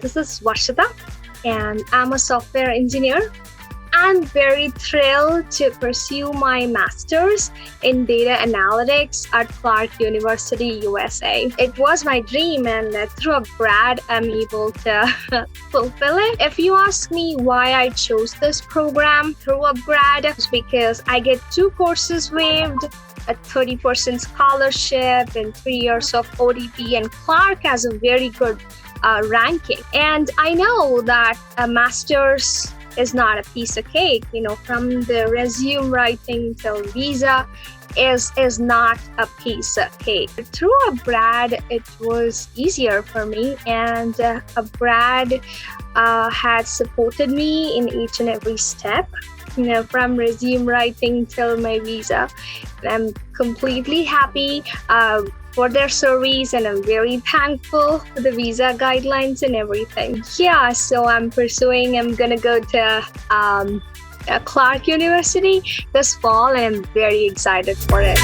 This is Varshitha, and I'm a software engineer. I'm very thrilled to pursue my master's in data analytics at Clark University, USA. It was my dream, and through UpGrad, I'm able to fulfill it. If you ask me why I chose this program through UpGrad, it's because I get 2 courses waived, a 30% scholarship, and 3 years of ODP, and Clark has a very good ranking. And I know that a master's is not a piece of cake, from the resume writing till visa is not a piece of cake. Through UpGrad, it was easier for me, and UpGrad had supported me in each and every step, from resume writing till my visa. I'm completely happy for their service, and I'm very thankful for the visa guidelines and everything. Yeah, so I'm gonna go to Clark University this fall, and I'm very excited for it.